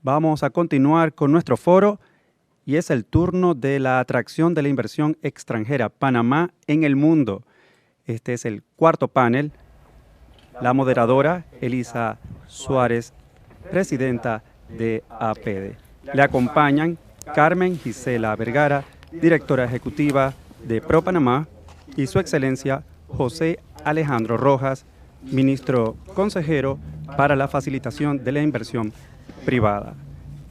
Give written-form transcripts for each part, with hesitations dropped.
Vamos a continuar con nuestro foro y es el turno de la atracción de la inversión extranjera, Panamá en el mundo. Este es el cuarto panel. La moderadora, Elisa Suárez, presidenta de APEDE. Le acompañan Carmen Gisela Vergara, directora ejecutiva de ProPanamá, y su excelencia José Alejandro Rojas, ministro consejero para la facilitación de la inversión privada.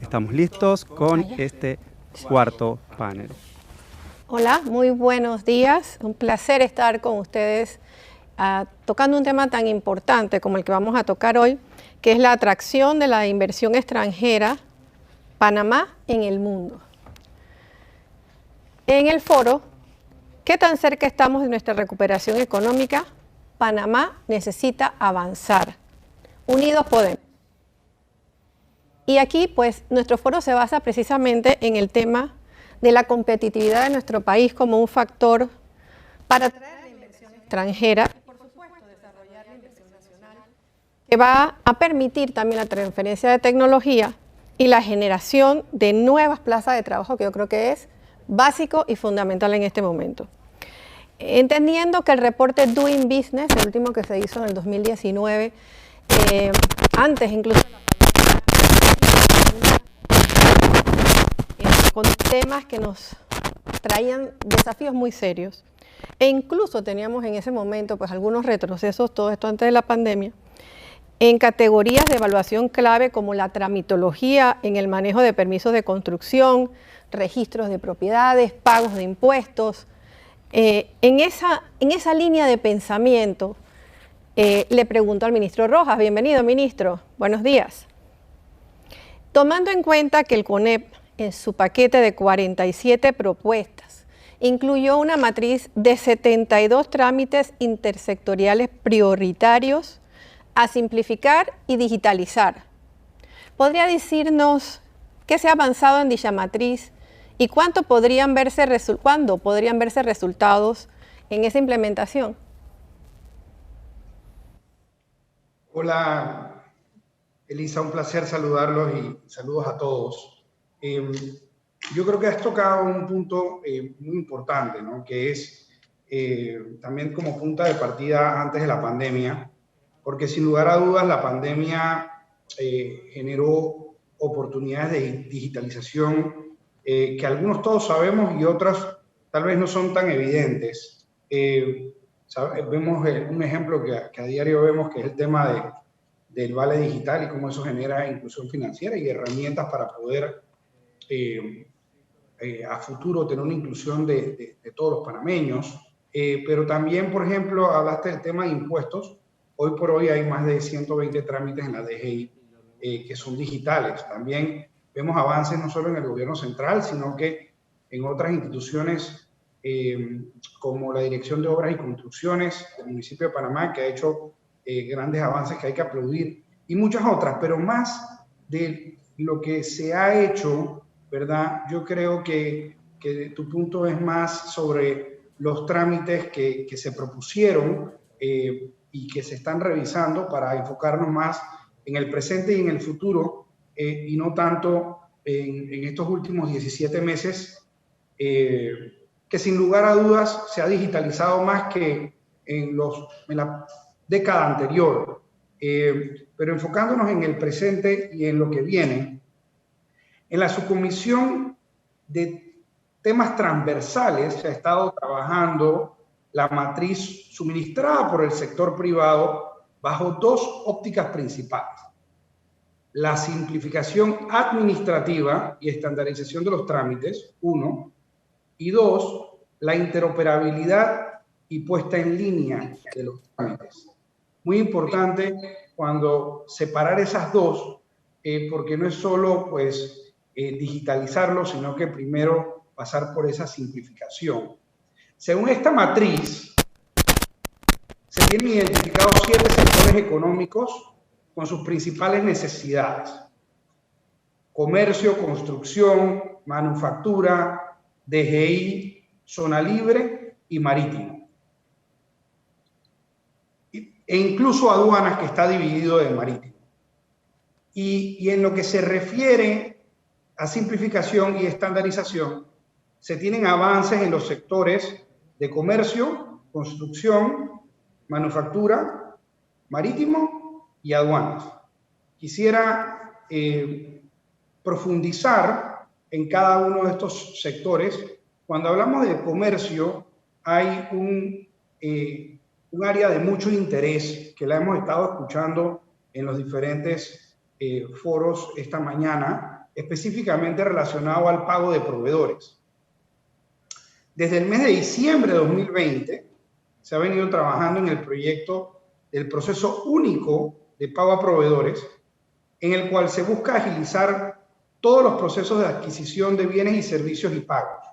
Estamos listos con este cuarto panel. Hola, muy buenos días. Un placer estar con ustedes tocando un tema tan importante como el que vamos a tocar hoy, que es la atracción de la inversión extranjera, Panamá en el mundo. En el foro, ¿qué tan cerca estamos de nuestra recuperación económica? Panamá necesita avanzar. Unidos podemos. Y aquí, pues, nuestro foro se basa precisamente en el tema de la competitividad de nuestro país como un factor para atraer la inversión extranjera y, por supuesto, desarrollar la inversión nacional, que va a permitir también la transferencia de tecnología y la generación de nuevas plazas de trabajo, que yo creo que es básico y fundamental en este momento. Entendiendo que el reporte Doing Business, el último que se hizo en el 2019, antes incluso con temas que nos traían desafíos muy serios, e incluso teníamos en ese momento pues algunos retrocesos, todo esto antes de la pandemia, en categorías de evaluación clave como la tramitología en el manejo de permisos de construcción, registros de propiedades, pagos de impuestos. En esa línea de pensamiento le pregunto al ministro Rojas. Bienvenido, ministro. Buenos días. Tomando en cuenta que el CONEP, en su paquete de 47 propuestas, incluyó una matriz de 72 trámites intersectoriales prioritarios a simplificar y digitalizar, ¿podría decirnos qué se ha avanzado en dicha matriz y cuándo podrían verse resultados en esa implementación? Hola, Elisa, un placer saludarlos y saludos a todos. Yo creo que has tocado un punto muy importante, ¿no? Que es también como punta de partida antes de la pandemia, porque sin lugar a dudas la pandemia generó oportunidades de digitalización que algunos todos sabemos y otras tal vez no son tan evidentes. Vemos un ejemplo que a diario vemos, que es el tema del vale digital y cómo eso genera inclusión financiera y herramientas para poder a futuro tener una inclusión de todos los panameños. Pero también, por ejemplo, hablaste del tema de impuestos. Hoy por hoy hay más de 120 trámites en la DGI que son digitales. También vemos avances no solo en el gobierno central, sino que en otras instituciones como la Dirección de Obras y Construcciones del municipio de Panamá, que ha hecho grandes avances que hay que aplaudir, y muchas otras, pero más de lo que se ha hecho, ¿verdad? Yo creo que tu punto es más sobre los trámites que se propusieron y que se están revisando para enfocarnos más en el presente y en el futuro y no tanto en estos últimos 17 meses que sin lugar a dudas se ha digitalizado más que en la década anterior. Pero enfocándonos en el presente y en lo que viene, en la subcomisión de temas transversales se ha estado trabajando la matriz suministrada por el sector privado bajo dos ópticas principales: la simplificación administrativa y estandarización de los trámites, uno, y dos, la interoperabilidad y puesta en línea de los trámites. Muy importante cuando separar esas dos, porque no es solo pues digitalizarlo, sino que primero pasar por esa simplificación. Según esta matriz, se tienen identificados 7 sectores económicos con sus principales necesidades: comercio, construcción, manufactura, DGI, zona libre y marítimo. E incluso aduanas, que está dividido en marítimo. Y en lo que se refiere a simplificación y estandarización, se tienen avances en los sectores de comercio, construcción, manufactura, marítimo y aduanas. Quisiera profundizar en cada uno de estos sectores. Cuando hablamos de comercio, hay un área de mucho interés que la hemos estado escuchando en los diferentes foros esta mañana, específicamente relacionado al pago de proveedores. Desde el mes de diciembre de 2020 se ha venido trabajando en el proyecto del proceso único de pago a proveedores, en el cual se busca agilizar todos los procesos de adquisición de bienes y servicios y pagos.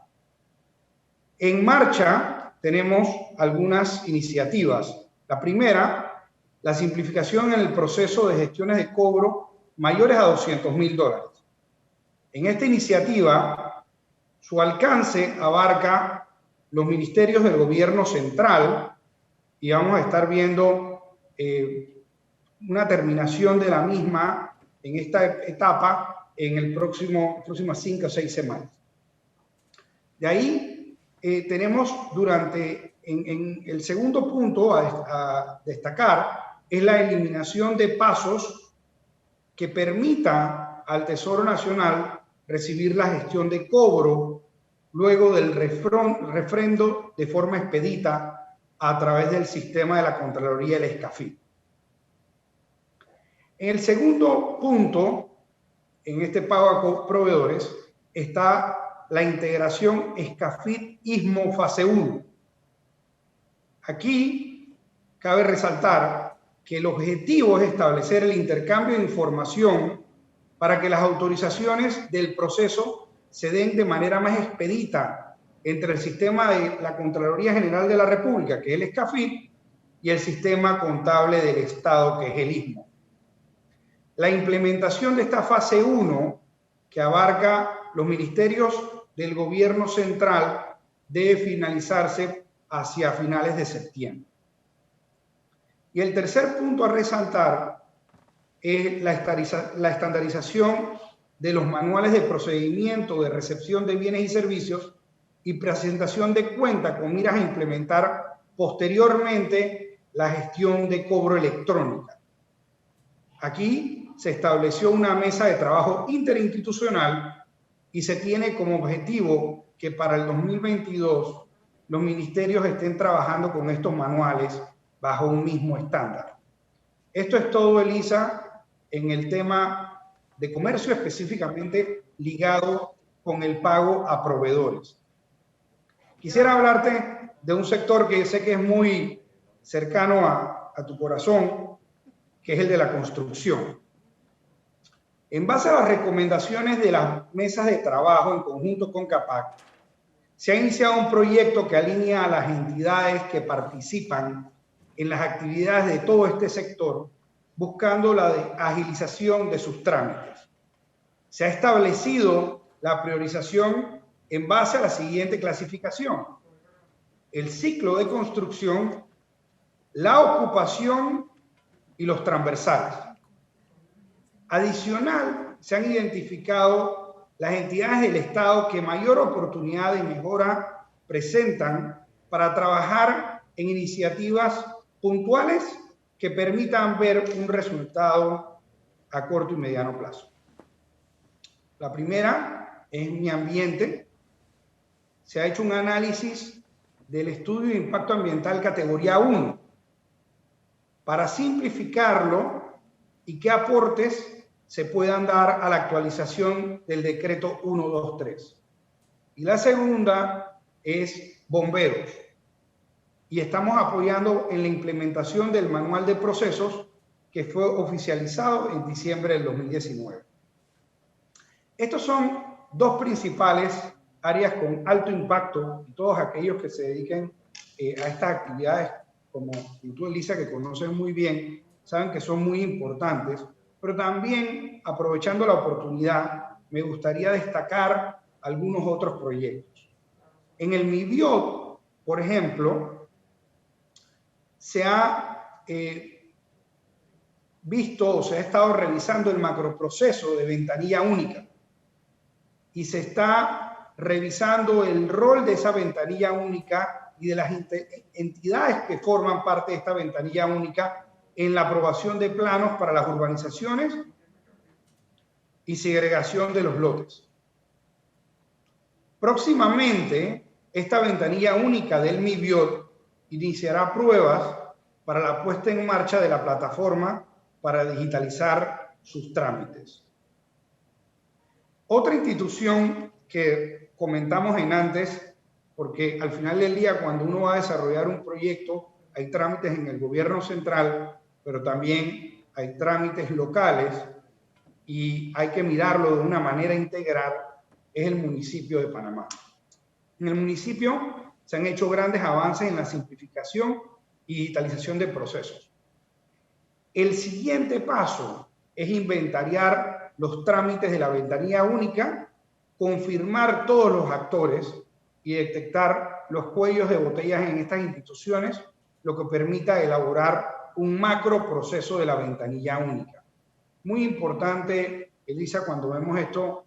En marcha tenemos algunas iniciativas. La primera, la simplificación en el proceso de gestiones de cobro mayores a $200.000. En esta iniciativa, su alcance abarca los ministerios del gobierno central y vamos a estar viendo una terminación de la misma en esta etapa en el próximas 5 o 6 semanas. De ahí tenemos en el segundo punto a destacar es la eliminación de pasos que permita al Tesoro Nacional recibir la gestión de cobro luego del refrendo de forma expedita a través del sistema de la Contraloría del ESCAFIT. En el segundo punto, en este pago a proveedores, está la integración ESCAFIT-ISMO fase 1. Aquí cabe resaltar que el objetivo es establecer el intercambio de información para que las autorizaciones del proceso se den de manera más expedita entre el sistema de la Contraloría General de la República, que es el ESCAFIT, y el sistema contable del Estado, que es el ISMO. La implementación de esta fase 1, que abarca los ministerios del gobierno central, debe finalizarse hacia finales de septiembre. Y el tercer punto a resaltar es la estandarización de los manuales de procedimiento de recepción de bienes y servicios y presentación de cuenta con miras a implementar posteriormente la gestión de cobro electrónica. Aquí se estableció una mesa de trabajo interinstitucional y se tiene como objetivo que para el 2022 los ministerios estén trabajando con estos manuales bajo un mismo estándar. Esto es todo, Elisa, en el tema de comercio, específicamente ligado con el pago a proveedores. Quisiera hablarte de un sector que sé que es muy cercano a tu corazón, que es el de la construcción. En base a las recomendaciones de las mesas de trabajo en conjunto con CAPAC, se ha iniciado un proyecto que alinea a las entidades que participan en las actividades de todo este sector, buscando la agilización de sus trámites. Se ha establecido la priorización en base a la siguiente clasificación: el ciclo de construcción, la ocupación y los transversales. Adicional, se han identificado las entidades del Estado que mayor oportunidad de mejora presentan para trabajar en iniciativas puntuales que permitan ver un resultado a corto y mediano plazo. La primera es mi ambiente. Se ha hecho un análisis del estudio de impacto ambiental categoría 1 para simplificarlo y qué aportes se puedan dar a la actualización del decreto 123. Y la segunda es bomberos. Y estamos apoyando en la implementación del manual de procesos que fue oficializado en diciembre del 2019. Estos son dos principales áreas con alto impacto y todos aquellos que se dediquen a estas actividades, como tú, Elisa, que conoces muy bien, saben que son muy importantes, pero también, aprovechando la oportunidad, me gustaría destacar algunos otros proyectos. En el MIBIOT, por ejemplo, se ha visto o se ha estado revisando el macroproceso de ventanilla única y se está revisando el rol de esa ventanilla única y de las entidades que forman parte de esta ventanilla única en la aprobación de planos para las urbanizaciones y segregación de los lotes. Próximamente, esta ventanilla única del MIBIOT iniciará pruebas para la puesta en marcha de la plataforma para digitalizar sus trámites. Otra institución que comentamos en antes, porque al final del día cuando uno va a desarrollar un proyecto hay trámites en el gobierno central, pero también hay trámites locales y hay que mirarlo de una manera integral, es el municipio de Panamá. En el municipio se han hecho grandes avances en la simplificación y digitalización de procesos. El siguiente paso es inventariar los trámites de la ventanilla única, confirmar todos los actores y detectar los cuellos de botellas en estas instituciones, lo que permita elaborar un macro proceso de la ventanilla única. Muy importante, Elisa, cuando vemos esto,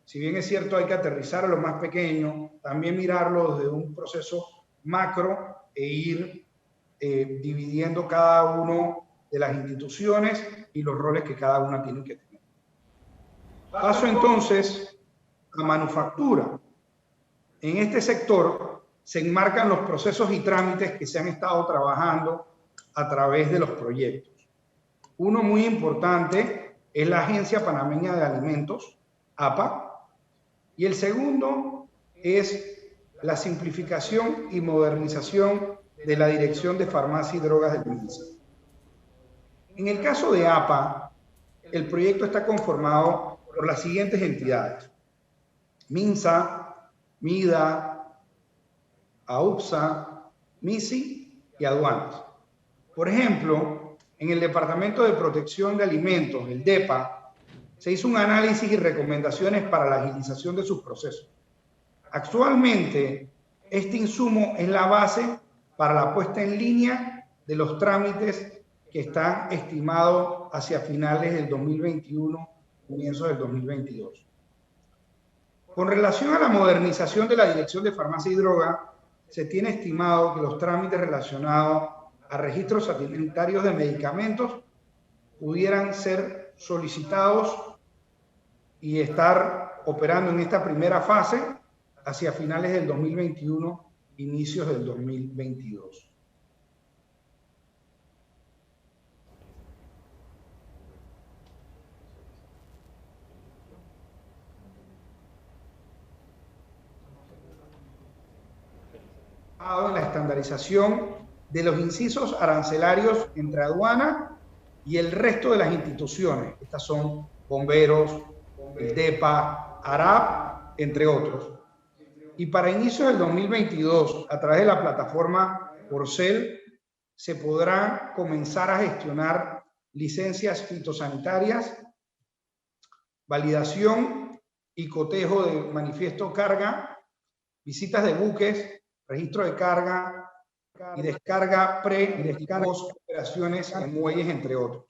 si bien es cierto hay que aterrizar a lo más pequeño, también mirarlo desde un proceso macro e ir dividiendo cada uno de las instituciones y los roles que cada una tiene que tener. Paso entonces a manufactura. En este sector se enmarcan los procesos y trámites que se han estado trabajando a través de los proyectos. Uno muy importante es la Agencia Panameña de Alimentos, APA, y el segundo es la simplificación y modernización de la Dirección de Farmacia y Drogas del MINSA. En el caso de APA, el proyecto está conformado por las siguientes entidades: MINSA, MIDA, AUPSA, MISI y Aduanas. Por ejemplo, en el Departamento de Protección de Alimentos, el DEPA, se hizo un análisis y recomendaciones para la agilización de sus procesos. Actualmente, este insumo es la base para la puesta en línea de los trámites que están estimados hacia finales del 2021, comienzos del 2022. Con relación a la modernización de la Dirección de Farmacia y Droga, se tiene estimado que los trámites relacionados a registros sanitarios de medicamentos pudieran ser solicitados y estar operando en esta primera fase hacia finales del 2021, inicios del 2022. En la estandarización de los incisos arancelarios entre aduana y el resto de las instituciones. Estas son bomberos, el DEPA, ARAP, entre otros. Y para inicios del 2022, a través de la plataforma Porcel, se podrá comenzar a gestionar licencias fitosanitarias, validación y cotejo de manifiesto carga, visitas de buques, registro de carga y descarga pre y descarga operaciones en muelles, entre otros.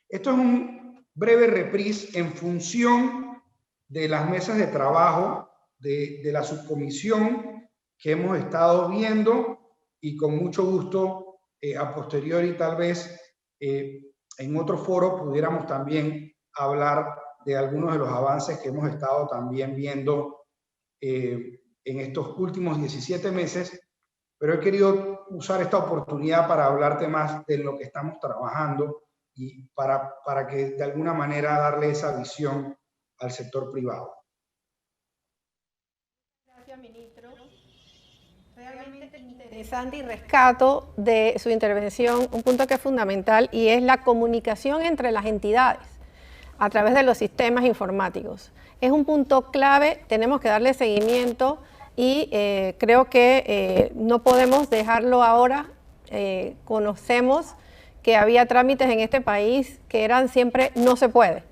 Esto es un breve reprise en función de las mesas de trabajo de la subcomisión que hemos estado viendo, y con mucho gusto a posteriori tal vez en otro foro pudiéramos también hablar de algunos de los avances que hemos estado también viendo en estos últimos 17 meses, pero he querido usar esta oportunidad para hablarte más de lo que estamos trabajando y para que de alguna manera darle esa visión al sector privado. Gracias, ministro. Realmente interesante, y rescato de su intervención un punto que es fundamental, y es la comunicación entre las entidades a través de los sistemas informáticos. Es un punto clave, tenemos que darle seguimiento. Y creo que no podemos dejarlo ahora. Conocemos que había trámites en este país que eran siempre no se puede.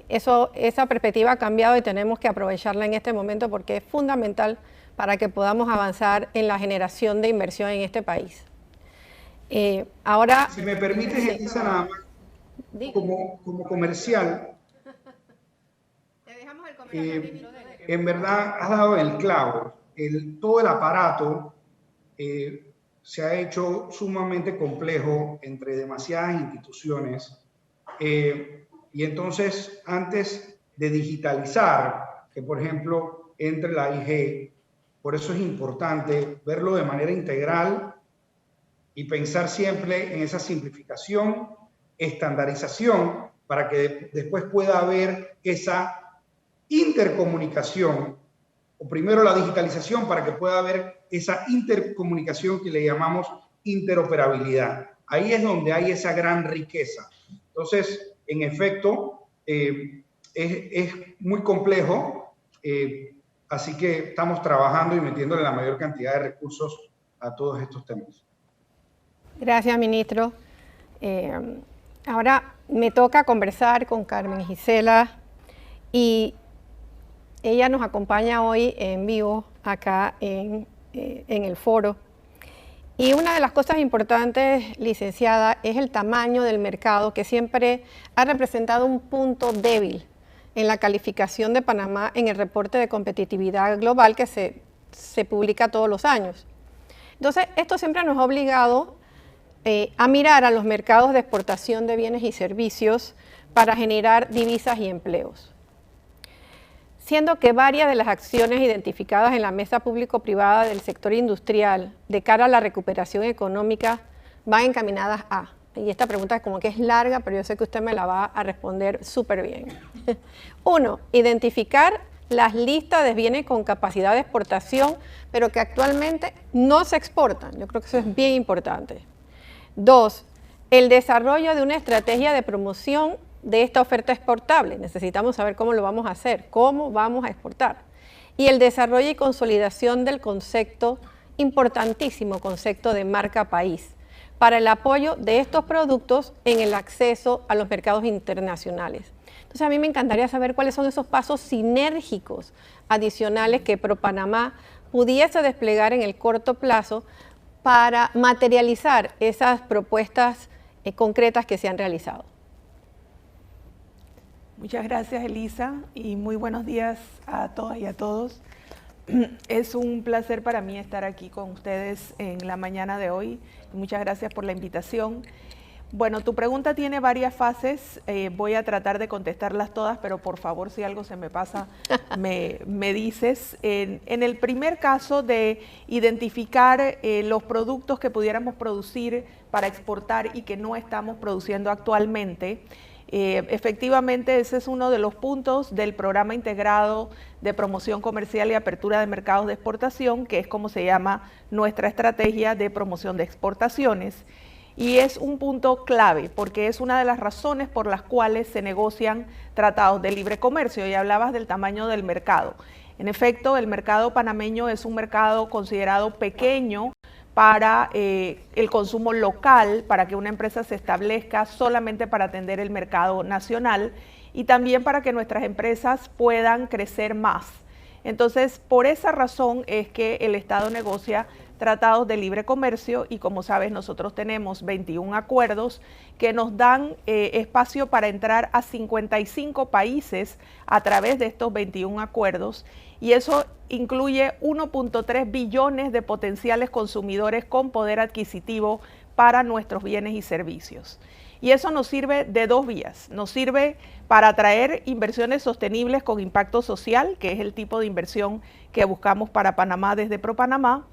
Esa perspectiva ha cambiado y tenemos que aprovecharla en este momento, porque es fundamental para que podamos avanzar en la generación de inversión en este país. Ahora... Si me permites, Elisa, nada más, como comercial, en verdad has dado el clavo. Todo el aparato se ha hecho sumamente complejo entre demasiadas instituciones. Y entonces, antes de digitalizar, que por ejemplo entre la IG, por eso es importante verlo de manera integral y pensar siempre en esa simplificación, estandarización, para que después pueda haber esa intercomunicación, o primero la digitalización para que pueda haber esa intercomunicación que le llamamos interoperabilidad. Ahí es donde hay esa gran riqueza. Entonces, en efecto, es muy complejo, así que estamos trabajando y metiéndole la mayor cantidad de recursos a todos estos temas. Gracias, ministro. Ahora me toca conversar con Carmen Gisela y ella nos acompaña hoy en vivo acá en el foro. Y una de las cosas importantes, licenciada, es el tamaño del mercado, que siempre ha representado un punto débil en la calificación de Panamá en el reporte de competitividad global que se publica todos los años. Entonces, esto siempre nos ha obligado a mirar a los mercados de exportación de bienes y servicios para generar divisas y empleos. Siendo que varias de las acciones identificadas en la mesa público-privada del sector industrial de cara a la recuperación económica van encaminadas a, y esta pregunta es como que es larga, pero yo sé que usted me la va a responder súper bien. 1, identificar las listas de bienes con capacidad de exportación, pero que actualmente no se exportan. Yo creo que eso es bien importante. 2, el desarrollo de una estrategia de promoción de esta oferta exportable. Necesitamos saber cómo lo vamos a hacer, cómo vamos a exportar. Y el desarrollo y consolidación del concepto, importantísimo concepto de marca país, para el apoyo de estos productos en el acceso a los mercados internacionales. Entonces a mí me encantaría saber cuáles son esos pasos sinérgicos adicionales que ProPanamá pudiese desplegar en el corto plazo para materializar esas propuestas concretas que se han realizado. Muchas gracias, Elisa, y muy buenos días a todas y a todos. Es un placer para mí estar aquí con ustedes en la mañana de hoy. Muchas gracias por la invitación. Bueno, tu pregunta tiene varias fases. Voy a tratar de contestarlas todas, pero por favor, si algo se me pasa, me dices. En el primer caso de identificar los productos que pudiéramos producir para exportar y que no estamos produciendo actualmente, efectivamente, ese es uno de los puntos del programa integrado de promoción comercial y apertura de mercados de exportación, que es como se llama nuestra estrategia de promoción de exportaciones. Y es un punto clave porque es una de las razones por las cuales se negocian tratados de libre comercio. Y hablabas del tamaño del mercado. En efecto, el mercado panameño es un mercado considerado pequeño para el consumo local, para que una empresa se establezca solamente para atender el mercado nacional y también para que nuestras empresas puedan crecer más. Entonces, por esa razón es que el Estado negocia tratados de libre comercio y, como sabes, nosotros tenemos 21 acuerdos que nos dan espacio para entrar a 55 países a través de estos 21 acuerdos, y eso incluye 1.3 billones de potenciales consumidores con poder adquisitivo para nuestros bienes y servicios. Y eso nos sirve de dos vías. Nos sirve para atraer inversiones sostenibles con impacto social, que es el tipo de inversión que buscamos para Panamá desde ProPanamá,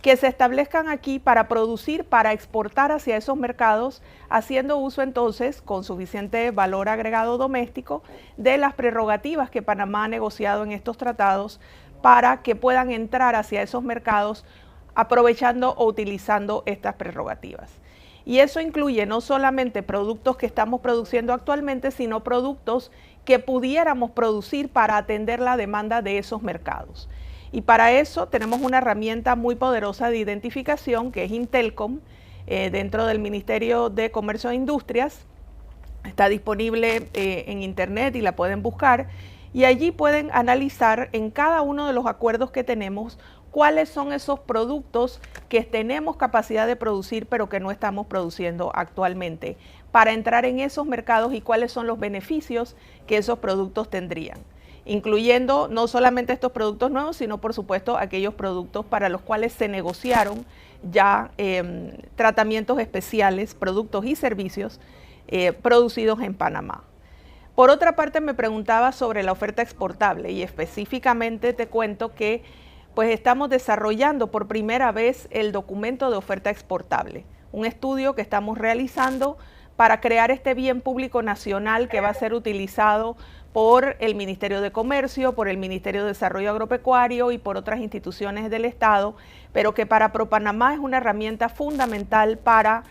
que se establezcan aquí para producir, para exportar hacia esos mercados, haciendo uso entonces, con suficiente valor agregado doméstico, de las prerrogativas que Panamá ha negociado en estos tratados para que puedan entrar hacia esos mercados aprovechando o utilizando estas prerrogativas. Y eso incluye no solamente productos que estamos produciendo actualmente, sino productos que pudiéramos producir para atender la demanda de esos mercados. Y para eso tenemos una herramienta muy poderosa de identificación que es Intelcom, dentro del Ministerio de Comercio e Industrias. Está disponible en internet y la pueden buscar. Y allí pueden analizar en cada uno de los acuerdos que tenemos cuáles son esos productos que tenemos capacidad de producir pero que no estamos produciendo actualmente, para entrar en esos mercados y cuáles son los beneficios que esos productos tendrían, incluyendo no solamente estos productos nuevos, sino por supuesto aquellos productos para los cuales se negociaron ya tratamientos especiales, productos y servicios producidos en Panamá. Por otra parte, me preguntaba sobre la oferta exportable y específicamente te cuento que pues estamos desarrollando por primera vez el documento de oferta exportable, un estudio que estamos realizando para crear este bien público nacional que va a ser utilizado por el Ministerio de Comercio, por el Ministerio de Desarrollo Agropecuario y por otras instituciones del Estado, pero que para ProPanamá es una herramienta fundamental para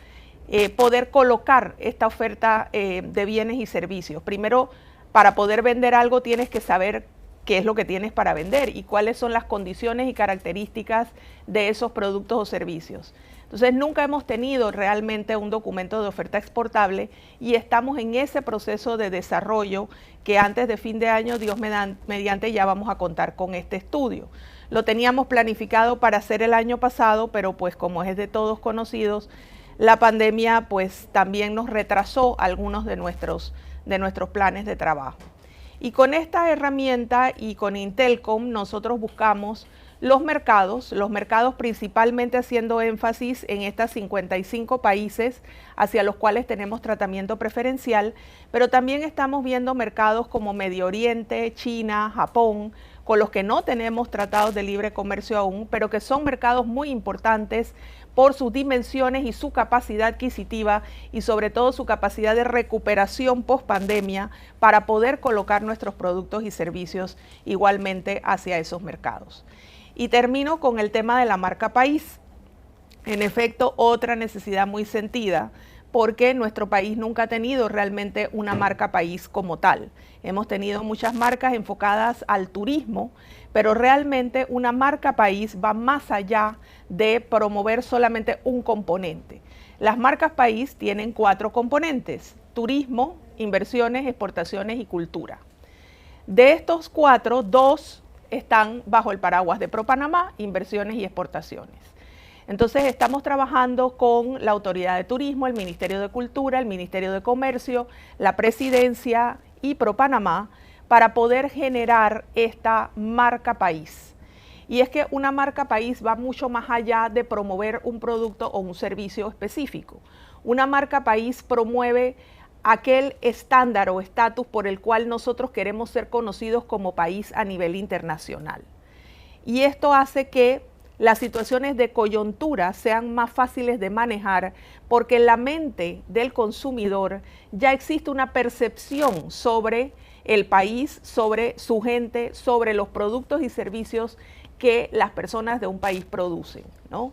poder colocar esta oferta de bienes y servicios. Primero, para poder vender algo tienes que saber qué es lo que tienes para vender y cuáles son las condiciones y características de esos productos o servicios. Entonces, nunca hemos tenido realmente un documento de oferta exportable y estamos en ese proceso de desarrollo que antes de fin de año, Dios mediante, ya vamos a contar con este estudio. Lo teníamos planificado para hacer el año pasado, pero pues como es de todos conocidos, la pandemia pues también nos retrasó algunos de nuestros planes de trabajo. Y con esta herramienta y con Intelcom nosotros buscamos los mercados principalmente haciendo énfasis en estos 55 países hacia los cuales tenemos tratamiento preferencial, pero también estamos viendo mercados como Medio Oriente, China, Japón, con los que no tenemos tratados de libre comercio aún, pero que son mercados muy importantes por sus dimensiones y su capacidad adquisitiva y sobre todo su capacidad de recuperación post pandemia para poder colocar nuestros productos y servicios igualmente hacia esos mercados. Y termino con el tema de la marca país. En efecto, otra necesidad muy sentida, porque nuestro país nunca ha tenido realmente una marca país como tal. Hemos tenido muchas marcas enfocadas al turismo, pero realmente una marca país va más allá de promover solamente un componente. Las marcas país tienen 4 componentes: turismo, inversiones, exportaciones y cultura. De estos 4, 2 están bajo el paraguas de ProPanamá, inversiones y exportaciones. Entonces estamos trabajando con la Autoridad de Turismo, el Ministerio de Cultura, el Ministerio de Comercio, la Presidencia y ProPanamá para poder generar esta marca país. Y es que una marca país va mucho más allá de promover un producto o un servicio específico. Una marca país promueve aquel estándar o estatus por el cual nosotros queremos ser conocidos como país a nivel internacional. Y esto hace que las situaciones de coyuntura sean más fáciles de manejar porque en la mente del consumidor ya existe una percepción sobre el país, sobre su gente, sobre los productos y servicios que las personas de un país producen, ¿no?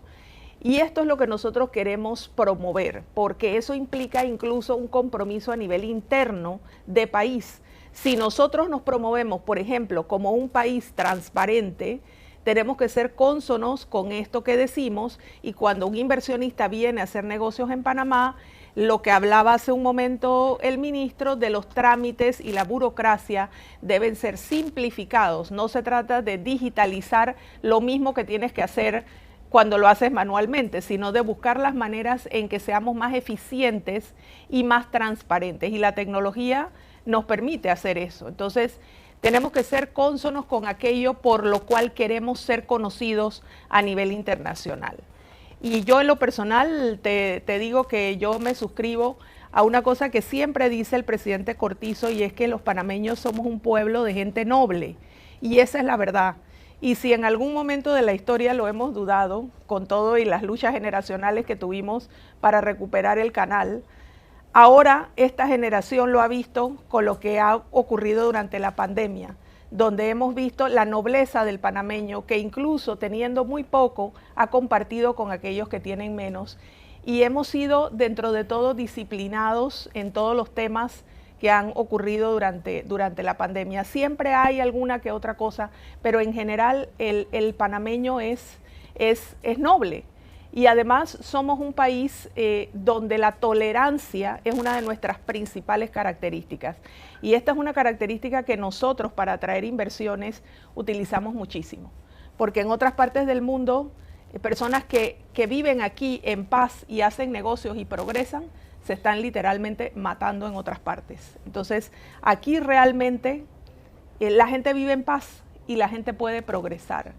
Y esto es lo que nosotros queremos promover, porque eso implica incluso un compromiso a nivel interno de país. Si nosotros nos promovemos, por ejemplo, como un país transparente, tenemos que ser cónsonos con esto que decimos, y cuando un inversionista viene a hacer negocios en Panamá, lo que hablaba hace un momento el ministro de los trámites y la burocracia deben ser simplificados. No se trata de digitalizar lo mismo que tienes que hacer cuando lo haces manualmente, sino de buscar las maneras en que seamos más eficientes y más transparentes. Y la tecnología nos permite hacer eso. Entonces, tenemos que ser cónsonos con aquello por lo cual queremos ser conocidos a nivel internacional. Y yo en lo personal te digo que yo me suscribo a una cosa que siempre dice el presidente Cortizo, y es que los panameños somos un pueblo de gente noble. Y esa es la verdad. Y si en algún momento de la historia lo hemos dudado, con todo y las luchas generacionales que tuvimos para recuperar el canal, ahora esta generación lo ha visto con lo que ha ocurrido durante la pandemia, donde hemos visto la nobleza del panameño, que incluso teniendo muy poco, ha compartido con aquellos que tienen menos. Y hemos sido, dentro de todo, disciplinados en todos los temas que han ocurrido durante la pandemia. Siempre hay alguna que otra cosa, pero en general el panameño es noble. Y además somos un país donde la tolerancia es una de nuestras principales características. Y esta es una característica que nosotros para atraer inversiones utilizamos muchísimo. porque en otras partes del mundo, personas que viven aquí en paz y hacen negocios y progresan, se están literalmente matando en otras partes. Entonces, aquí realmente la gente vive en paz y la gente puede progresar,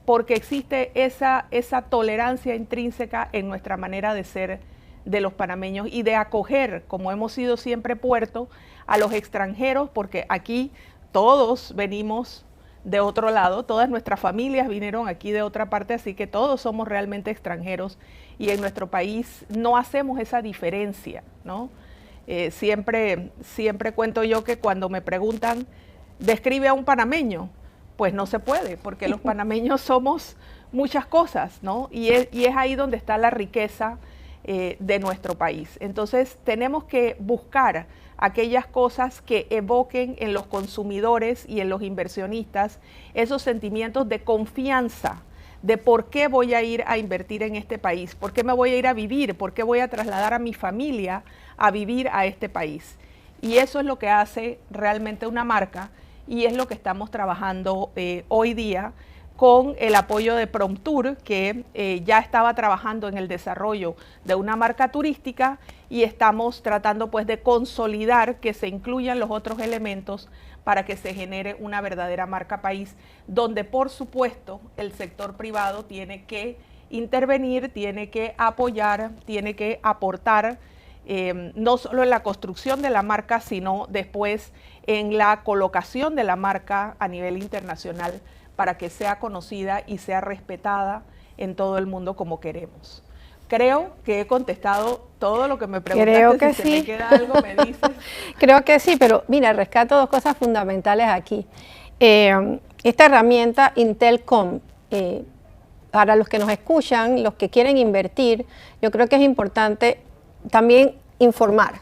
porque existe esa tolerancia intrínseca en nuestra manera de ser de los panameños y de acoger, como hemos sido siempre puerto, a los extranjeros, porque aquí todos venimos de otro lado, todas nuestras familias vinieron aquí de otra parte, así que todos somos realmente extranjeros y en nuestro país no hacemos esa diferencia, ¿no? Siempre cuento yo que cuando me preguntan, describe a un panameño, pues no se puede, porque los panameños somos muchas cosas, ¿no? Y es ahí donde está la riqueza de nuestro país. Entonces tenemos que buscar aquellas cosas que evoquen en los consumidores y en los inversionistas esos sentimientos de confianza, de por qué voy a ir a invertir en este país, por qué me voy a ir a vivir, por qué voy a trasladar a mi familia a vivir a este país. Y eso es lo que hace realmente una marca y es lo que estamos trabajando hoy día con el apoyo de Promtur, que ya estaba trabajando en el desarrollo de una marca turística y estamos tratando pues de consolidar que se incluyan los otros elementos para que se genere una verdadera marca país, donde por supuesto el sector privado tiene que intervenir, tiene que apoyar, tiene que aportar, no solo en la construcción de la marca, sino después en la colocación de la marca a nivel internacional, para que sea conocida y sea respetada en todo el mundo como queremos. Creo que he contestado todo lo que me preguntaste. Creo que si sí. Se me queda algo, me dices. Creo que sí, pero mira, rescato dos cosas fundamentales aquí. Esta herramienta Intelcom, para los que nos escuchan, los que quieren invertir, yo creo que es importante también informar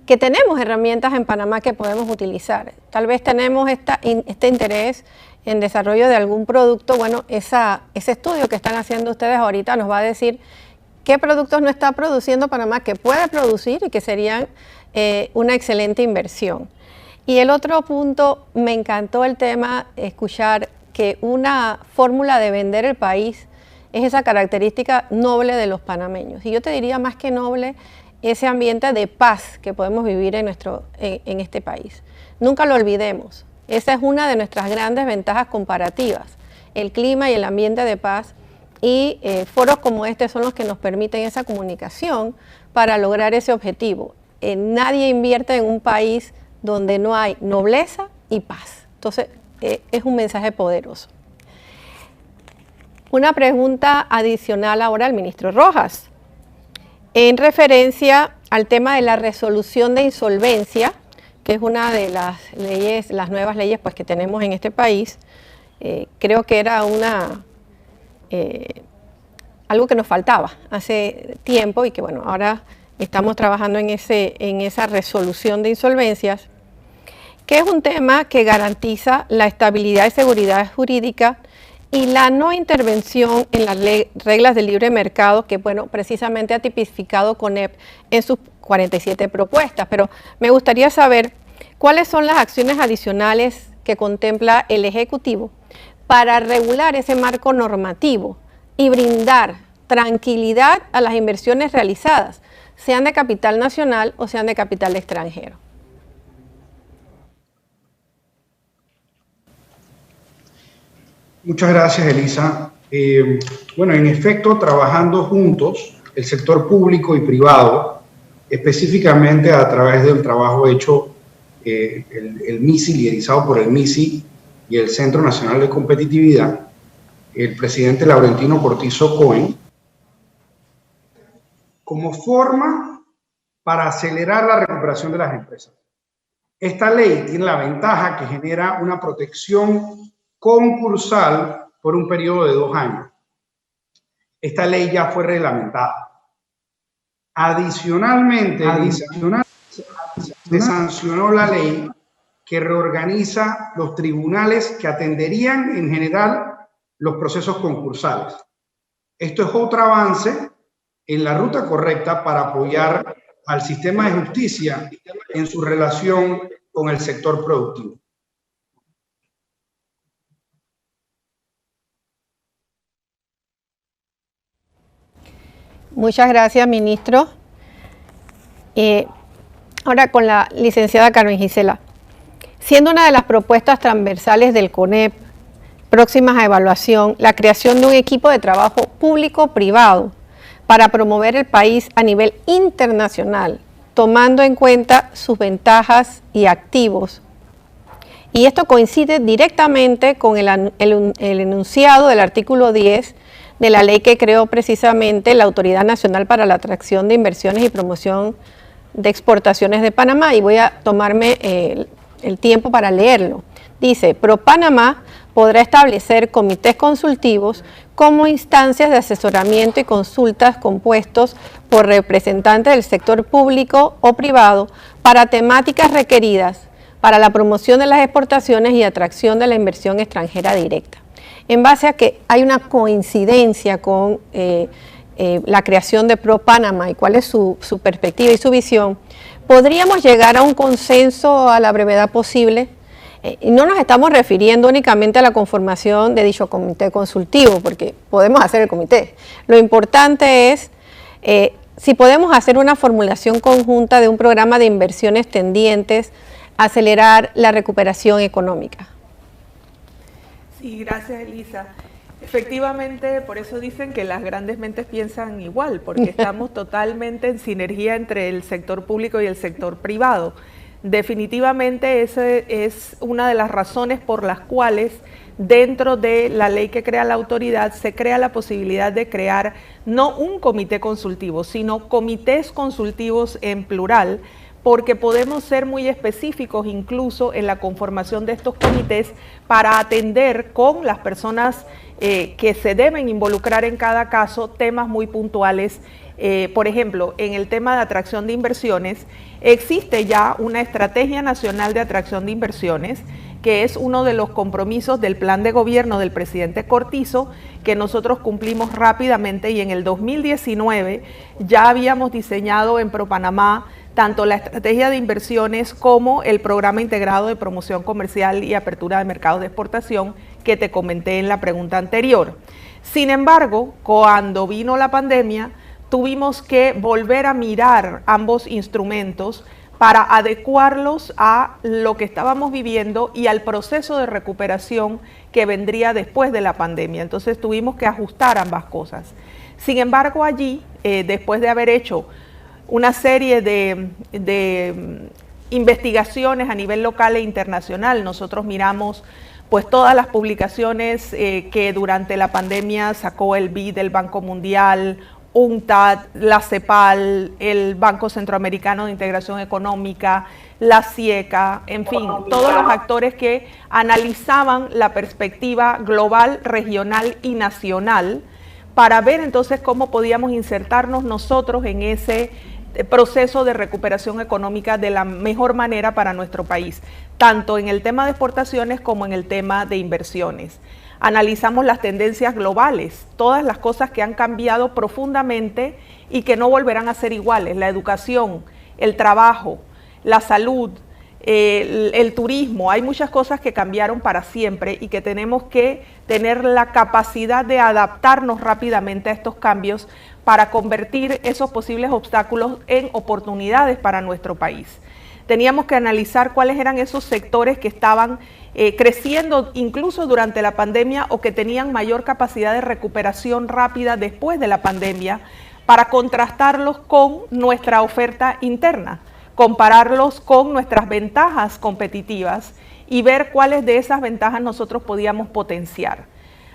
que tenemos herramientas en Panamá que podemos utilizar. Tal vez tenemos este interés en desarrollo de algún producto. Bueno, ese estudio que están haciendo ustedes ahorita nos va a decir qué productos no está produciendo Panamá, que puede producir y que serían una excelente inversión. Y el otro punto, me encantó el tema, escuchar que una fórmula de vender el país es esa característica noble de los panameños. Y yo te diría más que noble, ese ambiente de paz que podemos vivir en este país. Nunca lo olvidemos. Esa es una de nuestras grandes ventajas comparativas, el clima y el ambiente de paz, y foros como este son los que nos permiten esa comunicación para lograr ese objetivo. Nadie invierte en un país donde no hay nobleza y paz. Entonces, es un mensaje poderoso. Una pregunta adicional ahora al ministro Rojas, en referencia al tema de la resolución de insolvencia, que es una de las leyes, las nuevas leyes pues, que tenemos en este país. Creo que era algo que nos faltaba hace tiempo y que bueno, ahora estamos trabajando en esa resolución de insolvencias, que es un tema que garantiza la estabilidad y seguridad jurídica y la no intervención en las reglas del libre mercado, que bueno, precisamente ha tipificado CONEP en sus 47 propuestas. Pero me gustaría saber cuáles son las acciones adicionales que contempla el Ejecutivo para regular ese marco normativo y brindar tranquilidad a las inversiones realizadas, sean de capital nacional o sean de capital extranjero. Muchas gracias, Elisa. Bueno, en efecto, trabajando juntos, el sector público y privado, específicamente a través del trabajo hecho el MISI, liderizado por el MISI y el Centro Nacional de Competitividad, el presidente Laurentino Cortizo Cohen, como forma para acelerar la recuperación de las empresas. Esta ley tiene la ventaja que genera una protección concursal por un periodo de 2 años. Esta ley ya fue reglamentada. Adicionalmente, se sancionó la ley que reorganiza los tribunales que atenderían en general los procesos concursales. Esto es otro avance en la ruta correcta para apoyar al sistema de justicia en su relación con el sector productivo. Muchas gracias, ministro. Ahora con la licenciada Carmen Gisela. Siendo una de las propuestas transversales del CONEP próximas a evaluación, la creación de un equipo de trabajo público-privado para promover el país a nivel internacional, tomando en cuenta sus ventajas y activos. Y esto coincide directamente con el enunciado del artículo 10 de la ley que creó precisamente la Autoridad Nacional para la Atracción de Inversiones y Promoción de Exportaciones de Panamá, y voy a tomarme el tiempo para leerlo. Dice: ProPanamá podrá establecer comités consultivos como instancias de asesoramiento y consultas compuestos por representantes del sector público o privado para temáticas requeridas para la promoción de las exportaciones y atracción de la inversión extranjera directa. En base a que hay una coincidencia con la creación de ProPanamá y cuál es su perspectiva y su visión, ¿podríamos llegar a un consenso a la brevedad posible? Y no nos estamos refiriendo únicamente a la conformación de dicho comité consultivo, porque podemos hacer el comité. Lo importante es si podemos hacer una formulación conjunta de un programa de inversiones tendientes a acelerar la recuperación económica. Sí, gracias, Elisa. Efectivamente, por eso dicen que las grandes mentes piensan igual, porque estamos totalmente en sinergia entre el sector público y el sector privado. Definitivamente esa es una de las razones por las cuales dentro de la ley que crea la autoridad se crea la posibilidad de crear no un comité consultivo, sino comités consultivos en plural, porque podemos ser muy específicos incluso en la conformación de estos comités para atender con las personas que se deben involucrar en cada caso temas muy puntuales. Por ejemplo, en el tema de atracción de inversiones, existe ya una Estrategia Nacional de Atracción de Inversiones, que es uno de los compromisos del plan de gobierno del presidente Cortizo, que nosotros cumplimos rápidamente, y en el 2019 ya habíamos diseñado en ProPanamá tanto la estrategia de inversiones como el programa integrado de promoción comercial y apertura de mercados de exportación que te comenté en la pregunta anterior. Sin embargo, cuando vino la pandemia, tuvimos que volver a mirar ambos instrumentos para adecuarlos a lo que estábamos viviendo y al proceso de recuperación que vendría después de la pandemia. Entonces tuvimos que ajustar ambas cosas. Sin embargo, allí, después de haber hecho una serie de investigaciones a nivel local e internacional, nosotros miramos pues todas las publicaciones que durante la pandemia sacó el BID, el Banco Mundial, UNCTAD, la CEPAL, el Banco Centroamericano de Integración Económica, la CIECA, en fin, todos los actores que analizaban la perspectiva global, regional y nacional para ver entonces cómo podíamos insertarnos nosotros en ese proceso de recuperación económica de la mejor manera para nuestro país, tanto en el tema de exportaciones como en el tema de inversiones. Analizamos las tendencias globales, todas las cosas que han cambiado profundamente y que no volverán a ser iguales: la educación, el trabajo, la salud, el turismo. Hay muchas cosas que cambiaron para siempre y que tenemos que tener la capacidad de adaptarnos rápidamente a estos cambios para convertir esos posibles obstáculos en oportunidades para nuestro país. Teníamos que analizar cuáles eran esos sectores que estaban creciendo incluso durante la pandemia o que tenían mayor capacidad de recuperación rápida después de la pandemia, para contrastarlos con nuestra oferta interna, compararlos con nuestras ventajas competitivas y ver cuáles de esas ventajas nosotros podíamos potenciar.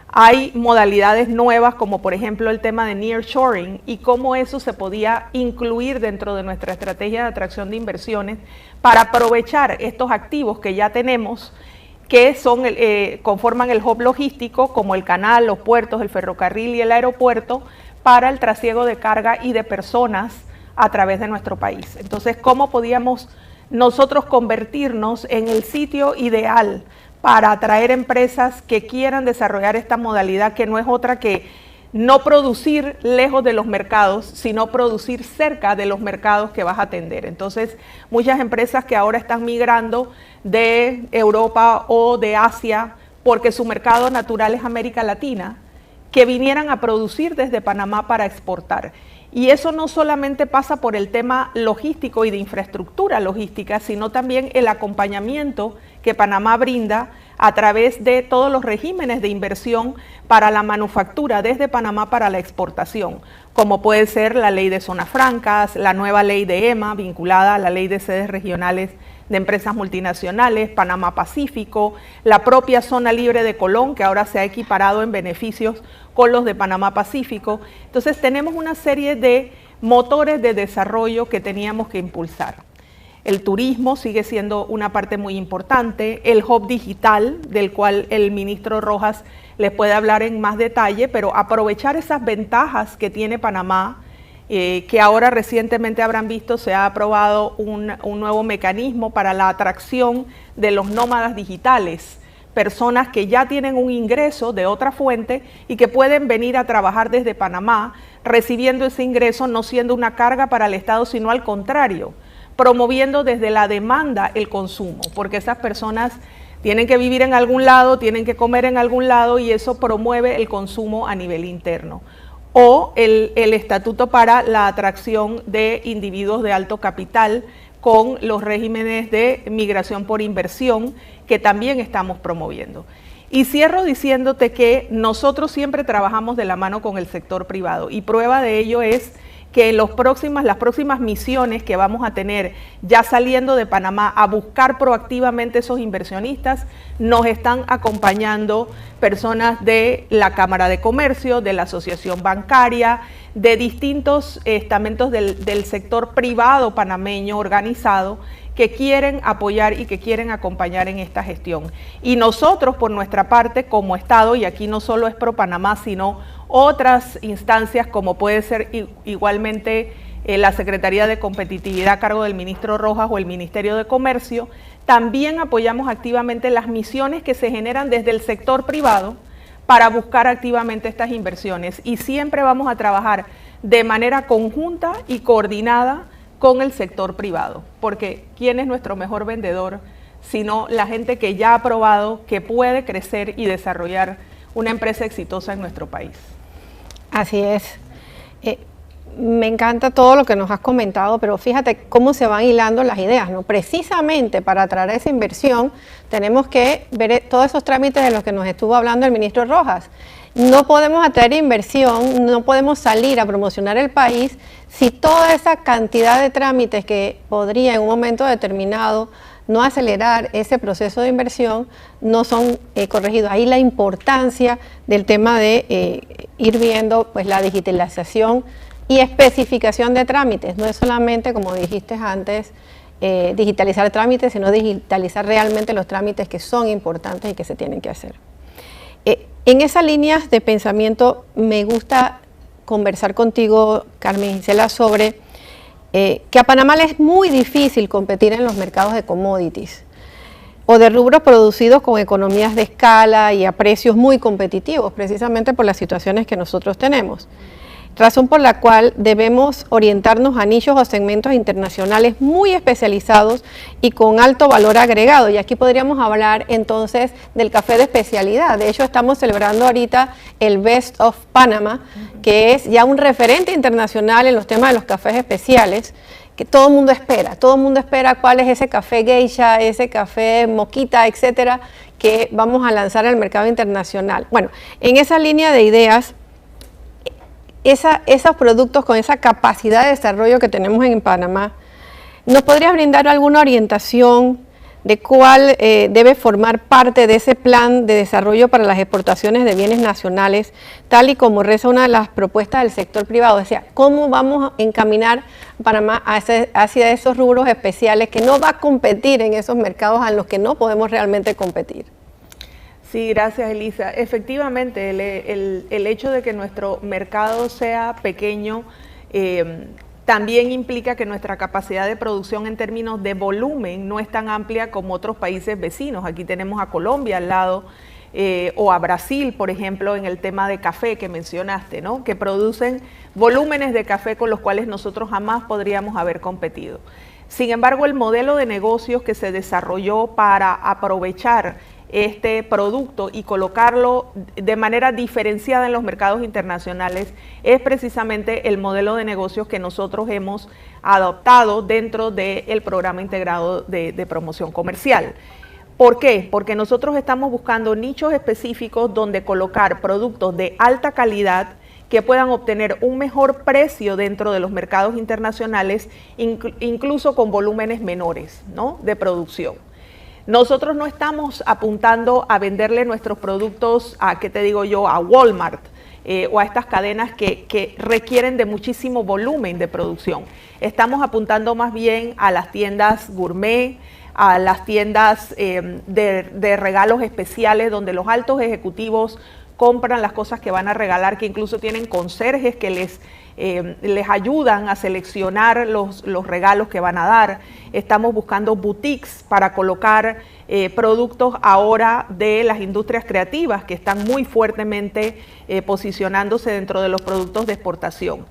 Hay modalidades nuevas como por ejemplo el tema de nearshoring y cómo eso se podía incluir dentro de nuestra estrategia de atracción de inversiones para aprovechar estos activos que ya tenemos, que son, conforman el hub logístico, como el canal, los puertos, el ferrocarril y el aeropuerto, para el trasiego de carga y de personas a través de nuestro país. Entonces, ¿cómo podíamos nosotros convertirnos en el sitio ideal para atraer empresas que quieran desarrollar esta modalidad, que no es otra que no producir lejos de los mercados, sino producir cerca de los mercados que vas a atender? Entonces, muchas empresas que ahora están migrando de Europa o de Asia, porque su mercado natural es América Latina, que vinieran a producir desde Panamá para exportar. Y eso no solamente pasa por el tema logístico y de infraestructura logística, sino también el acompañamiento que Panamá brinda a través de todos los regímenes de inversión para la manufactura desde Panamá para la exportación, como puede ser la ley de zonas francas, la nueva ley de EMA vinculada a la ley de sedes regionales de empresas multinacionales, Panamá Pacífico, la propia zona libre de Colón, que ahora se ha equiparado en beneficios con los de Panamá Pacífico. Entonces tenemos una serie de motores de desarrollo que teníamos que impulsar. El turismo sigue siendo una parte muy importante, el hub digital, del cual el ministro Rojas les puede hablar en más detalle, pero aprovechar esas ventajas que tiene Panamá, que ahora recientemente habrán visto, se ha aprobado un nuevo mecanismo para la atracción de los nómadas digitales, personas que ya tienen un ingreso de otra fuente y que pueden venir a trabajar desde Panamá, recibiendo ese ingreso, no siendo una carga para el Estado, sino al contrario, promoviendo desde la demanda el consumo, porque esas personas tienen que vivir en algún lado, tienen que comer en algún lado y eso promueve el consumo a nivel interno. O el estatuto para la atracción de individuos de alto capital con los regímenes de migración por inversión que también estamos promoviendo. Y cierro diciéndote que nosotros siempre trabajamos de la mano con el sector privado y prueba de ello es que las próximas misiones que vamos a tener ya saliendo de Panamá a buscar proactivamente esos inversionistas, nos están acompañando personas de la Cámara de Comercio, de la Asociación Bancaria, de distintos estamentos del sector privado panameño organizado que quieren apoyar y que quieren acompañar en esta gestión. Y nosotros, por nuestra parte, como Estado, y aquí no solo es ProPanamá, sino otras instancias como puede ser igualmente la Secretaría de Competitividad a cargo del ministro Rojas o el Ministerio de Comercio, también apoyamos activamente las misiones que se generan desde el sector privado para buscar activamente estas inversiones. Y siempre vamos a trabajar de manera conjunta y coordinada con el sector privado, porque ¿quién es nuestro mejor vendedor? Sino la gente que ya ha probado que puede crecer y desarrollar una empresa exitosa en nuestro país. Así es. Me encanta todo lo que nos has comentado, pero fíjate cómo se van hilando las ideas, ¿no? Precisamente para atraer esa inversión tenemos que ver todos esos trámites de los que nos estuvo hablando el ministro Rojas. No podemos atraer inversión, no podemos salir a promocionar el país si toda esa cantidad de trámites que podría en un momento determinado no acelerar ese proceso de inversión no son corregidos. Ahí la importancia del tema de ir viendo pues la digitalización y especificación de trámites. No es solamente, como dijiste antes, digitalizar trámites, sino digitalizar realmente los trámites que son importantes y que se tienen que hacer. En esas líneas de pensamiento me gusta conversar contigo, Carmen Gisela, sobre que a Panamá le es muy difícil competir en los mercados de commodities o de rubros producidos con economías de escala y a precios muy competitivos, precisamente por las situaciones que nosotros tenemos. Razón por la cual debemos orientarnos a nichos o segmentos internacionales muy especializados y con alto valor agregado. Y aquí podríamos hablar entonces del café de especialidad. De hecho, estamos celebrando ahorita el Best of Panama, que es ya un referente internacional en los temas de los cafés especiales, que todo el mundo espera cuál es ese café geisha, ese café moquita, etcétera, que vamos a lanzar al mercado internacional. Bueno, en esa línea de ideas, esos productos con esa capacidad de desarrollo que tenemos en Panamá, ¿nos podrías brindar alguna orientación de cuál debe formar parte de ese plan de desarrollo para las exportaciones de bienes nacionales, tal y como reza una de las propuestas del sector privado? O sea, ¿cómo vamos a encaminar Panamá hacia esos rubros especiales que no va a competir en esos mercados a los que no podemos realmente competir? Sí, gracias Elisa. Efectivamente, el hecho de que nuestro mercado sea pequeño también implica que nuestra capacidad de producción en términos de volumen no es tan amplia como otros países vecinos. Aquí tenemos a Colombia al lado o a Brasil, por ejemplo, en el tema de café que mencionaste, ¿no? Que producen volúmenes de café con los cuales nosotros jamás podríamos haber competido. Sin embargo, el modelo de negocios que se desarrolló para aprovechar este producto y colocarlo de manera diferenciada en los mercados internacionales es precisamente el modelo de negocios que nosotros hemos adoptado dentro del programa integrado de promoción comercial. ¿Por qué? Porque nosotros estamos buscando nichos específicos donde colocar productos de alta calidad que puedan obtener un mejor precio dentro de los mercados internacionales, incluso con volúmenes menores, ¿no?, de producción. Nosotros no estamos apuntando a venderle nuestros productos a, ¿qué te digo yo?, a Walmart o a estas cadenas que requieren de muchísimo volumen de producción. Estamos apuntando más bien a las tiendas gourmet, a las tiendas de regalos especiales donde los altos ejecutivos compran las cosas que van a regalar, que incluso tienen conserjes que les ayudan a seleccionar los regalos que van a dar. Estamos buscando boutiques para colocar productos ahora de las industrias creativas que están muy fuertemente posicionándose dentro de los productos de exportación.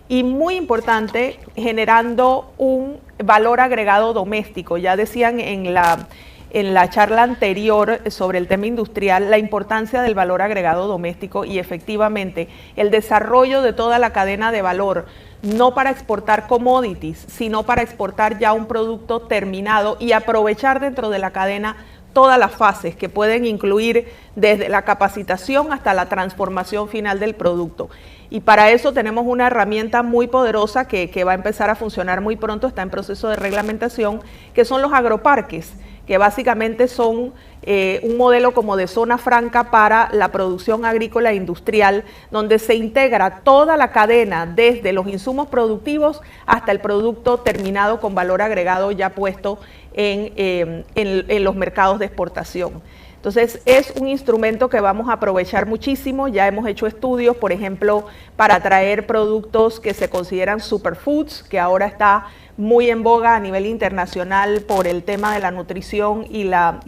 Y muy importante, generando un valor agregado doméstico. Ya decían en la charla anterior sobre el tema industrial, la importancia del valor agregado doméstico y efectivamente el desarrollo de toda la cadena de valor, no para exportar commodities, sino para exportar ya un producto terminado y aprovechar dentro de la cadena todas las fases que pueden incluir desde la capacitación hasta la transformación final del producto. Y para eso tenemos una herramienta muy poderosa que va a empezar a funcionar muy pronto, está en proceso de reglamentación, que son los agroparques, que básicamente son un modelo como de zona franca para la producción agrícola e industrial, donde se integra toda la cadena, desde los insumos productivos hasta el producto terminado con valor agregado ya puesto en los mercados de exportación. Entonces, es un instrumento que vamos a aprovechar muchísimo. Ya hemos hecho estudios, por ejemplo, para traer productos que se consideran superfoods, que ahora está muy en boga a nivel internacional por el tema de la nutrición y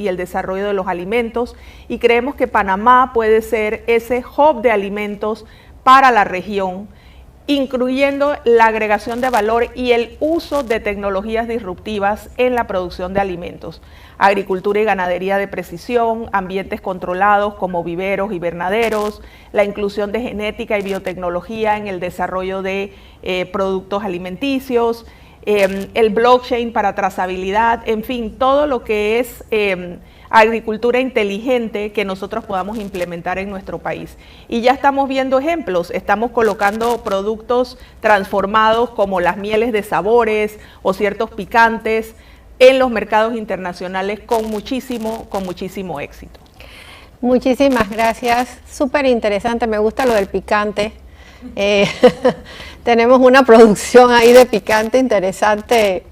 el desarrollo de los alimentos. Y creemos que Panamá puede ser ese hub de alimentos para la región, incluyendo la agregación de valor y el uso de tecnologías disruptivas en la producción de alimentos. Agricultura y ganadería de precisión, ambientes controlados como viveros y invernaderos, la inclusión de genética y biotecnología en el desarrollo de productos alimenticios, el blockchain para trazabilidad, en fin, todo lo que es agricultura inteligente que nosotros podamos implementar en nuestro país. Y ya estamos viendo ejemplos, estamos colocando productos transformados como las mieles de sabores o ciertos picantes en los mercados internacionales con muchísimo éxito. Muchísimas gracias, súper interesante, me gusta lo del picante. Tenemos una producción ahí de picante interesante,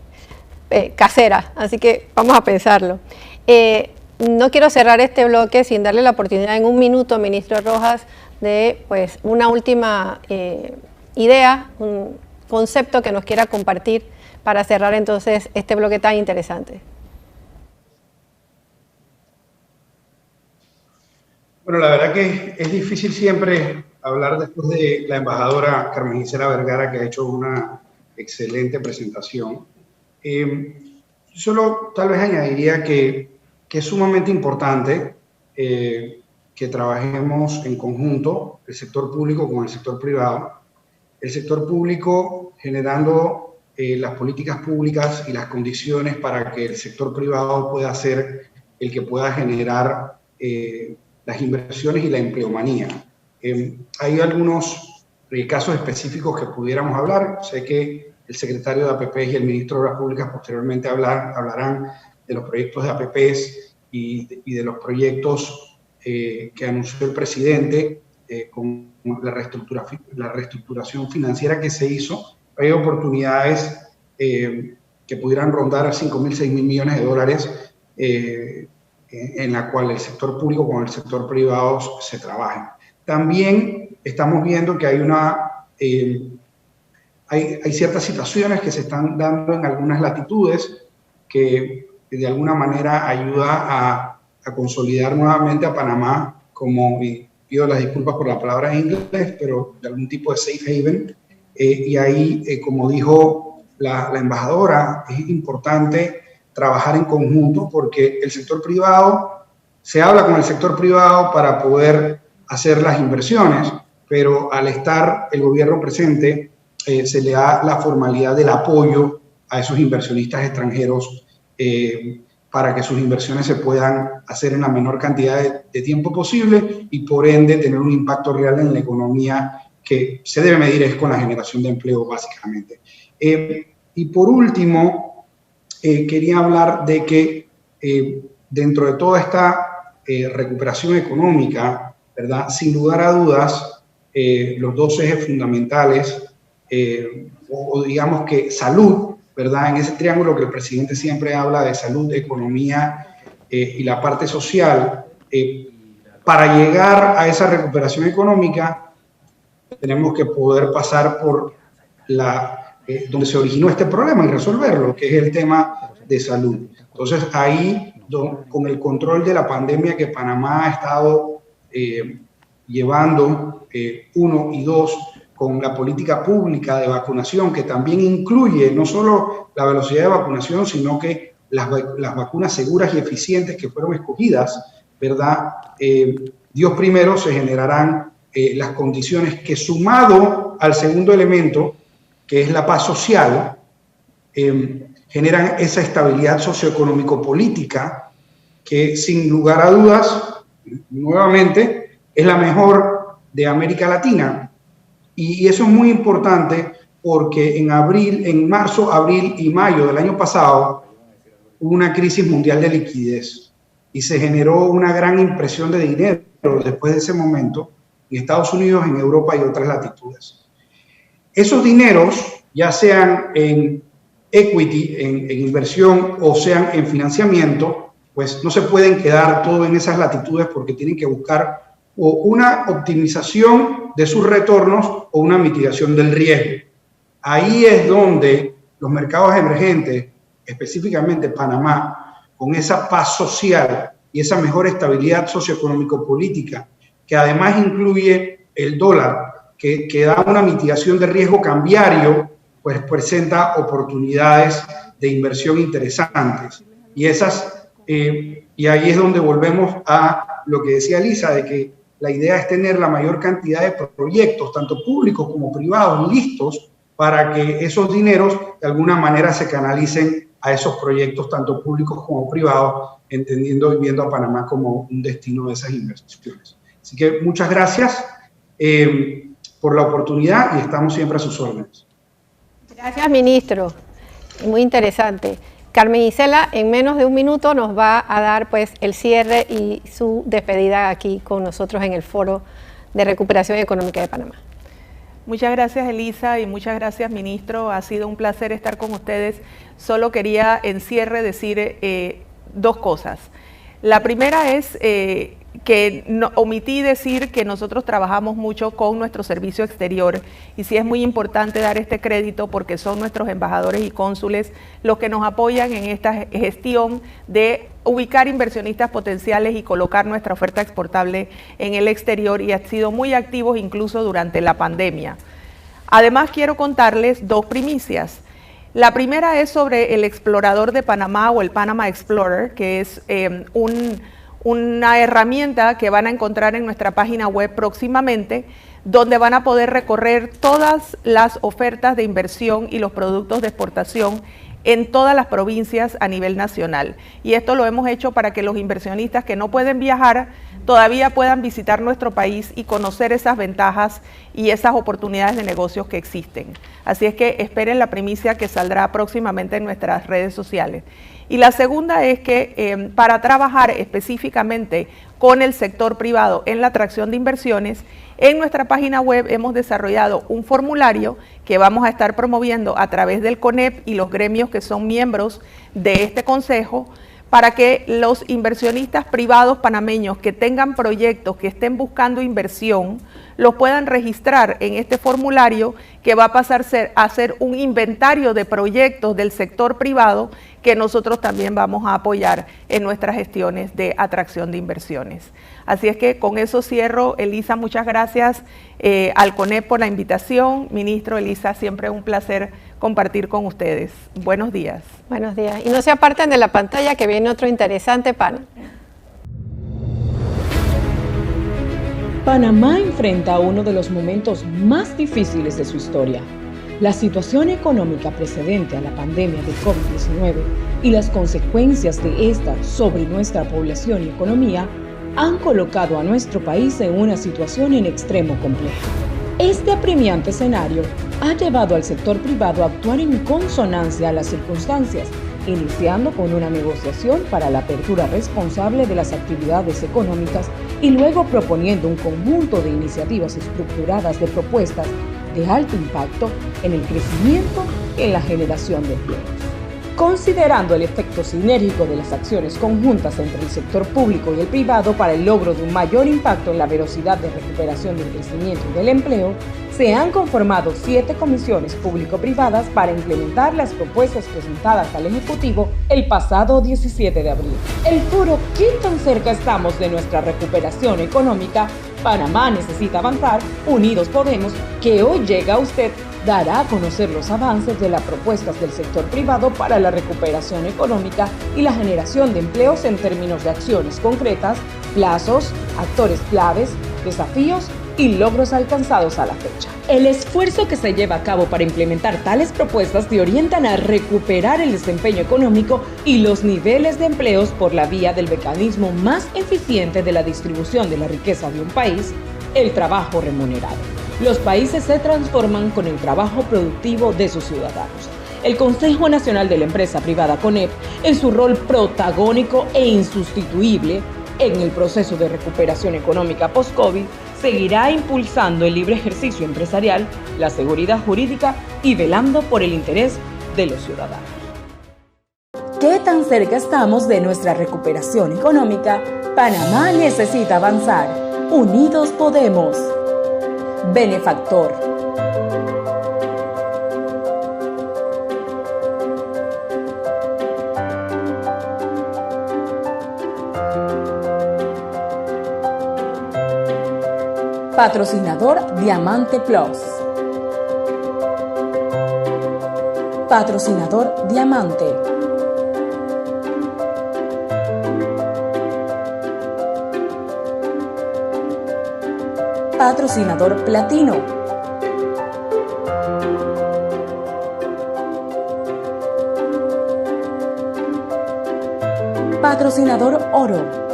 casera, así que vamos a pensarlo. No quiero cerrar este bloque sin darle la oportunidad en un minuto, ministro Rojas, de pues una última idea, un concepto que nos quiera compartir para cerrar entonces este bloque tan interesante. Bueno, la verdad que es difícil siempre hablar después de la embajadora Carmen Gisela Vergara, que ha hecho una excelente presentación. Solo tal vez añadiría que es sumamente importante que trabajemos en conjunto, el sector público con el sector privado. El sector público generando las políticas públicas y las condiciones para que el sector privado pueda ser el que pueda generar las inversiones y la empleomanía. Hay algunos casos específicos que pudiéramos hablar. Sé que el secretario de APP y el ministro de Obras Públicas posteriormente hablarán de los proyectos de APPs y de los proyectos que anunció el presidente con la reestructuración financiera que se hizo. Hay oportunidades que pudieran rondar a 5.000, 6.000 millones de dólares en la cual el sector público con el sector privado se trabajan. También estamos viendo que hay ciertas situaciones que se están dando en algunas latitudes que de alguna manera ayuda a consolidar nuevamente a Panamá como, y pido las disculpas por la palabra en inglés, pero de algún tipo de safe haven. Y ahí, como dijo la embajadora, es importante trabajar en conjunto porque el sector privado se habla con el sector privado para poder hacer las inversiones, pero al estar el gobierno presente, se le da la formalidad del apoyo a esos inversionistas extranjeros para que sus inversiones se puedan hacer en la menor cantidad de tiempo posible y por ende tener un impacto real en la economía que se debe medir es con la generación de empleo básicamente. Y por último, quería hablar de que dentro de toda esta recuperación económica, ¿verdad? Sin lugar a dudas, los dos ejes fundamentales, o digamos que salud, ¿verdad? En ese triángulo que el presidente siempre habla de salud, economía y la parte social, para llegar a esa recuperación económica tenemos que poder pasar por donde se originó este problema y resolverlo, que es el tema de salud. Entonces ahí, con el control de la pandemia que Panamá ha estado llevando, uno, y dos, con la política pública de vacunación, que también incluye no solo la velocidad de vacunación, sino que las vacunas seguras y eficientes que fueron escogidas, ¿verdad? Dios primero, se generarán las condiciones que, sumado al segundo elemento, que es la paz social, generan esa estabilidad socioeconómico-política que, sin lugar a dudas, nuevamente, es la mejor de América Latina. Y eso es muy importante porque en marzo, abril y mayo del año pasado hubo una crisis mundial de liquidez y se generó una gran impresión de dinero después de ese momento en Estados Unidos, en Europa y otras latitudes. Esos dineros, ya sean en equity, en inversión, o sean en financiamiento, pues no se pueden quedar todo en esas latitudes porque tienen que buscar o una optimización de sus retornos o una mitigación del riesgo. Ahí es donde los mercados emergentes, específicamente Panamá, con esa paz social y esa mejor estabilidad socioeconómico-política, que además incluye el dólar, que da una mitigación de riesgo cambiario, pues presenta oportunidades de inversión interesantes. Y ahí es donde volvemos a lo que decía Lisa, de que la idea es tener la mayor cantidad de proyectos, tanto públicos como privados, listos para que esos dineros de alguna manera se canalicen a esos proyectos, tanto públicos como privados, entendiendo y viendo a Panamá como un destino de esas inversiones. Así que muchas gracias por la oportunidad y estamos siempre a sus órdenes. Gracias, ministro. Muy interesante. Carmen Isela, en menos de un minuto nos va a dar pues el cierre y su despedida aquí con nosotros en el Foro de Recuperación Económica de Panamá. Muchas gracias, Elisa, y muchas gracias, ministro. Ha sido un placer estar con ustedes. Solo quería en cierre decir dos cosas. La primera es que omití decir que nosotros trabajamos mucho con nuestro servicio exterior y sí es muy importante dar este crédito porque son nuestros embajadores y cónsules los que nos apoyan en esta gestión de ubicar inversionistas potenciales y colocar nuestra oferta exportable en el exterior y han sido muy activos incluso durante la pandemia. Además quiero contarles dos primicias. La primera es sobre el explorador de Panamá o el Panama Explorer, que es una herramienta que van a encontrar en nuestra página web próximamente, donde van a poder recorrer todas las ofertas de inversión y los productos de exportación en todas las provincias a nivel nacional. Y esto lo hemos hecho para que los inversionistas que no pueden viajar todavía puedan visitar nuestro país y conocer esas ventajas y esas oportunidades de negocios que existen. Así es que esperen la primicia que saldrá próximamente en nuestras redes sociales. Y la segunda es que para trabajar específicamente con el sector privado en la atracción de inversiones, en nuestra página web hemos desarrollado un formulario que vamos a estar promoviendo a través del CONEP y los gremios que son miembros de este consejo para que los inversionistas privados panameños que tengan proyectos, que estén buscando inversión, los puedan registrar en este formulario que va a pasar a ser un inventario de proyectos del sector privado que nosotros también vamos a apoyar en nuestras gestiones de atracción de inversiones. Así es que con eso cierro. Elisa, muchas gracias al CONEP por la invitación. Ministro, Elisa, siempre un placer compartir con ustedes. Buenos días. Buenos días. Y no se aparten de la pantalla que viene otro interesante panel. Panamá enfrenta uno de los momentos más difíciles de su historia. La situación económica precedente a la pandemia de COVID-19 y las consecuencias de esta sobre nuestra población y economía han colocado a nuestro país en una situación en extremo compleja. Este apremiante escenario ha llevado al sector privado a actuar en consonancia a las circunstancias, iniciando con una negociación para la apertura responsable de las actividades económicas y luego proponiendo un conjunto de iniciativas estructuradas de propuestas de alto impacto en el crecimiento y en la generación de empleos. Considerando el efecto sinérgico de las acciones conjuntas entre el sector público y el privado para el logro de un mayor impacto en la velocidad de recuperación del crecimiento y del empleo, se han conformado 7 comisiones público-privadas para implementar las propuestas presentadas al Ejecutivo el pasado 17 de abril. El foro ¿Qué tan cerca estamos de nuestra recuperación económica? Panamá necesita avanzar, Unidos Podemos, que hoy llega a usted, dará a conocer los avances de las propuestas del sector privado para la recuperación económica y la generación de empleos en términos de acciones concretas, plazos, actores claves, desafíos y logros alcanzados a la fecha. El esfuerzo que se lleva a cabo para implementar tales propuestas te orientan a recuperar el desempeño económico y los niveles de empleos por la vía del mecanismo más eficiente de la distribución de la riqueza de un país, el trabajo remunerado. Los países se transforman con el trabajo productivo de sus ciudadanos. El Consejo Nacional de la Empresa Privada CONEP, en su rol protagónico e insustituible en el proceso de recuperación económica post-COVID, seguirá impulsando el libre ejercicio empresarial, la seguridad jurídica y velando por el interés de los ciudadanos. ¿Qué tan cerca estamos de nuestra recuperación económica? Panamá necesita avanzar. Unidos Podemos. Benefactor. Patrocinador Diamante Plus. Patrocinador Diamante. Patrocinador Platino. Patrocinador Oro.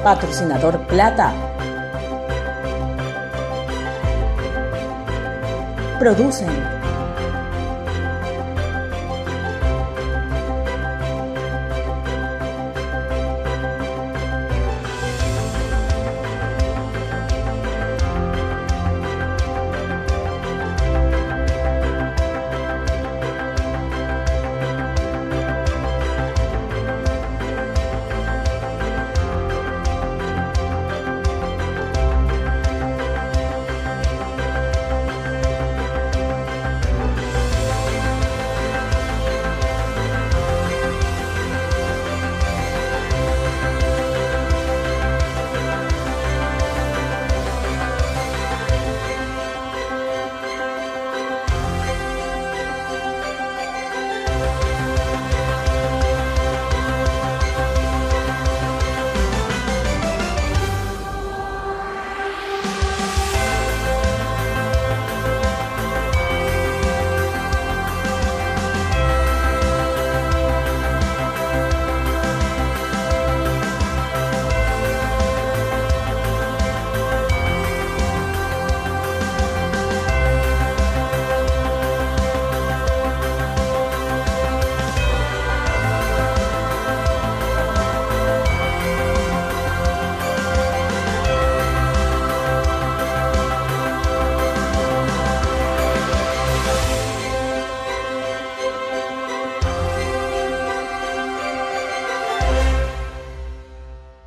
Patrocinador Plata. Producen